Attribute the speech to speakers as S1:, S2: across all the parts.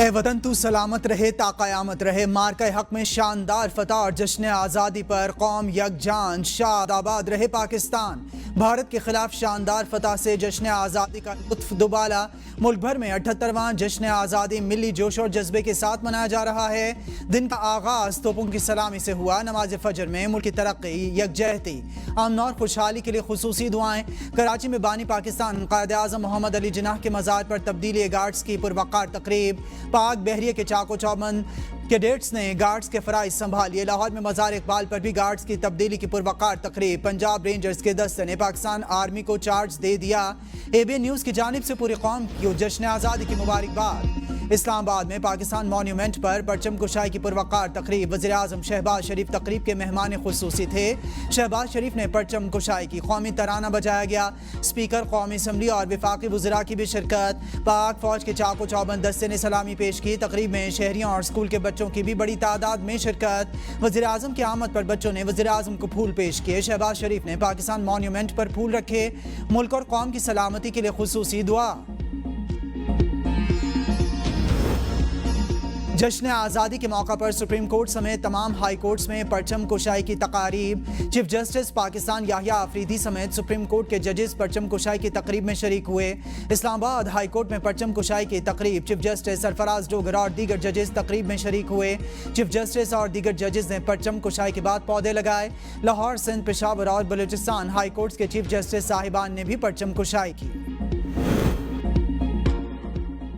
S1: اے وطن تو سلامت رہے تا قیامت رہے، مارکہ حق میں شاندار فتح اور جشن آزادی پر قوم یکجان، شاد آباد رہے پاکستان۔ بھارت کے خلاف شاندار فتح سے جشن آزادی کا لطف دوبالا۔ ملک بھر میں 78واں جشن آزادی ملی جوش اور جذبے کے ساتھ منایا جا رہا ہے۔ دن کا آغاز توپوں کی سلامی سے ہوا۔ نماز فجر میں ملک کی ترقی، یکجہتی، امن اور خوشحالی کے لیے خصوصی دعائیں۔ کراچی میں بانی پاکستان قائد اعظم محمد علی جناح کے مزار پر تبدیلی گارڈز کی پروقار تقریب۔ پاک بحریہ کے چاقو چوبند کیڈٹس نے گارڈز کے فرائض سنبھالیے۔ لاہور میں مزار اقبال پر بھی گارڈز کی تبدیلی کی پروقار تقریب۔ پنجاب رینجرز کے دستے نے پاکستان آرمی کو چارج دے دیا۔ اے بی این نیوز کی جانب سے پوری قوم کو جشن آزادی کی مبارکباد۔ اسلام آباد میں پاکستان مونیومنٹ پر پرچم کشائی کی پروقار تقریب۔ وزیر اعظم شہباز شریف تقریب کے مہمان خصوصی تھے۔ شہباز شریف نے پرچم کشائی کی، قومی ترانہ بجایا گیا۔ اسپیکر قومی اسمبلی اور وفاقی وزراء کی بھی شرکت۔ پاک فوج کے چاقو چوبند دستے نے سلامی پیش کی۔ تقریب میں شہریوں اور اسکول کے بچوں کی بھی بڑی تعداد میں شرکت۔ وزیر اعظم کی آمد پر بچوں نے وزیر اعظم کو پھول پیش کیے۔ شہباز شریف نے پاکستان مونیومنٹ پر پھول رکھے۔ ملک اور قوم کی سلامتی کے لیے خصوصی دعا۔ جشن آزادی کے موقع پر سپریم کورٹ سمیت تمام ہائی کورٹس میں پرچم کشائی کی تقاریب۔ چیف جسٹس پاکستان یحییٰ آفریدی سمیت سپریم کورٹ کے ججز پرچم کشائی کی تقریب میں شریک ہوئے۔ اسلام آباد ہائی کورٹ میں پرچم کشائی کی تقریب، چیف جسٹس سرفراز ڈوگر اور دیگر ججز تقریب میں شریک ہوئے۔ چیف جسٹس اور دیگر ججز نے پرچم کشائی کے بعد پودے لگائے۔ لاہور، سندھ، پشاور اور بلوچستان ہائی کورٹس کے چیف جسٹس صاحبان نے بھی پرچم کشائی کی۔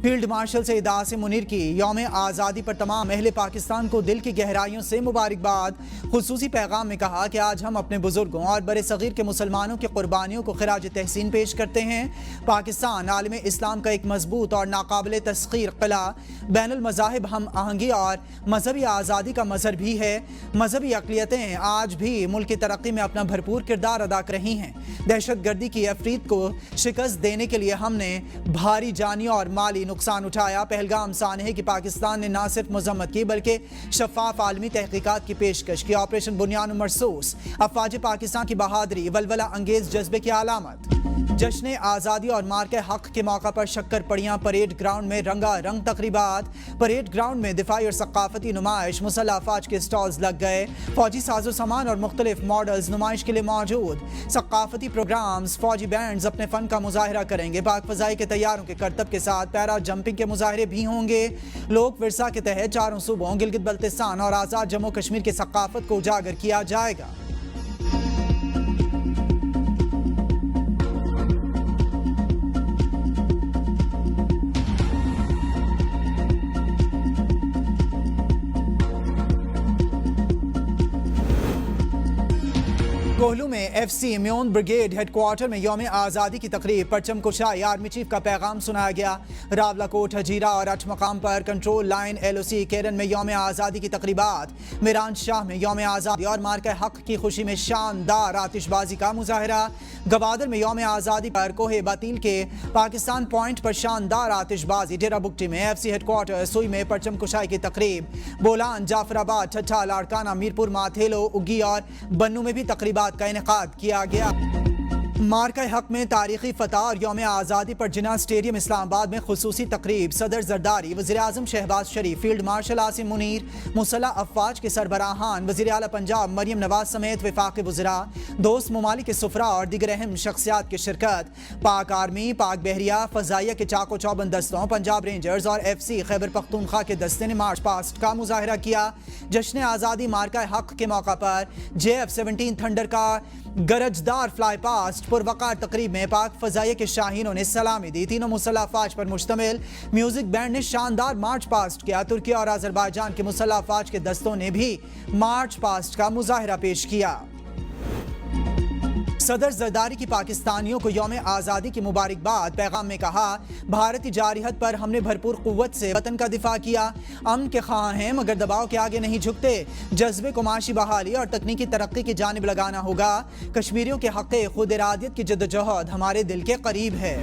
S1: فیلڈ مارشل سید عاصم منیر کی یوم آزادی پر تمام اہل پاکستان کو دل کی گہرائیوں سے مبارکباد۔ خصوصی پیغام میں کہا کہ آج ہم اپنے بزرگوں اور برِ صغیر کے مسلمانوں کی قربانیوں کو خراج تحسین پیش کرتے ہیں۔ پاکستان عالم اسلام کا ایک مضبوط اور ناقابل تسخیر قلعہ، بین المذاہب ہم آہنگی اور مذہبی آزادی کا مظہر بھی ہے۔ مذہبی اقلیتیں آج بھی ملک کی ترقی میں اپنا بھرپور کردار ادا کر رہی ہیں۔ دہشت گردی کی افریت کو شکست دینے کے لیے ہم نے بھاری جانی اور مالی نقصان اٹھایا۔ پہلگام سانحے کی پاکستان نے نہ صرف مذمت کی بلکہ شفاف عالمی تحقیقات کی پیشکش کی۔ آپریشن بنیان مرصوص افواج پاکستان کی بہادری، ولولہ انگیز جذبے کی علامت۔ جشن آزادی اور مارکہ حق کے موقع پر شکر پڑیاں پریڈ گراؤنڈ میں رنگا رنگ تقریبات۔ پریڈ گراؤنڈ میں دفاعی اور ثقافتی نمائش، مسلح افواج کے سٹالز لگ گئے۔ فوجی ساز و سامان اور مختلف ماڈلز نمائش کے لیے موجود۔ ثقافتی پروگرامز، فوجی بینڈز اپنے فن کا مظاہرہ کریں گے۔ پاک فضائی کے طیاروں کے کرتب کے ساتھ پیرا جمپنگ کے مظاہرے بھی ہوں گے۔ لوک ورثہ کے تحت چاروں صوبوں گلگت بلتستان اور آزاد جموں کشمیر کی ثقافت کو اجاگر کیا جائے گا۔ کوہلو میں ایف سی میون بریگیڈ ہیڈ کوارٹر میں یوم آزادی کی تقریب، پرچم کشائی، آرمی چیف کا پیغام سنایا گیا۔ راولا کوٹ، ہجیرہ اور 8 مقام پر کنٹرول لائن ایل او سی کیرن میں یوم آزادی کی تقریبات۔ میران شاہ میں یوم آزادی اور مارکہ حق کی خوشی میں شاندار آتش بازی کا مظاہرہ۔ گوادر میں یوم آزادی پر کوہ باطل کے پاکستان پوائنٹ پر شاندار آتش بازی۔ ڈیرہ بگٹی میں ایف سی ہیڈ کوارٹر سوئی میں پرچم کشائی کی تقریب۔ بولان، جعفر آباد، ٹھٹھہ، لاڑکانہ، میرپور، ماتھیلو، اگی اور بنو میں بھی تقریبات کا انعقاد کیا گیا۔ مارکہ حق میں تاریخی فتح اور یوم آزادی پر جناح اسٹیڈیم اسلام آباد میں خصوصی تقریب۔ صدر زرداری، وزیر اعظم شہباز شریف، فیلڈ مارشل عاصم منیر، مسلح افواج کے سربراہان، وزیر اعلیٰ پنجاب مریم نواز سمیت وفاقی وزراء، دوست ممالک کے سفراء اور دیگر اہم شخصیات کی شرکت۔ پاک آرمی، پاک بحریہ، فضائیہ کے چاقو چوبند دستوں، پنجاب رینجرز اور ایف سی خیبر پختونخوا کے دستے نے مارچ پاسٹ کا مظاہرہ کیا۔ جشن آزادی مارکہ حق کے موقع پر JF-17 تھنڈر کا گرجدار فلائی پاسٹ پروقار تقریب میں پاک فضائیہ کے شاہینوں نے سلامی دی۔ تینوں مسلح افواج پر مشتمل میوزک بینڈ نے شاندار مارچ پاسٹ کیا۔ ترکی اور آذربائیجان کے مسلح افواج کے دستوں نے بھی مارچ پاسٹ کا مظاہرہ پیش کیا۔ صدر زرداری کی پاکستانیوں کو یوم آزادی کی مبارکباد۔ پیغام میں کہا، بھارتی جارحیت پر ہم نے بھرپور قوت سے وطن کا دفاع کیا۔ امن کے خواہاں ہیں مگر دباؤ کے آگے نہیں جھکتے۔ جذبے کو معاشی بحالی اور تکنیکی ترقی کی جانب لگانا ہوگا۔ کشمیریوں کے حق خود ارادیت کی جدوجہد ہمارے دل کے قریب ہے۔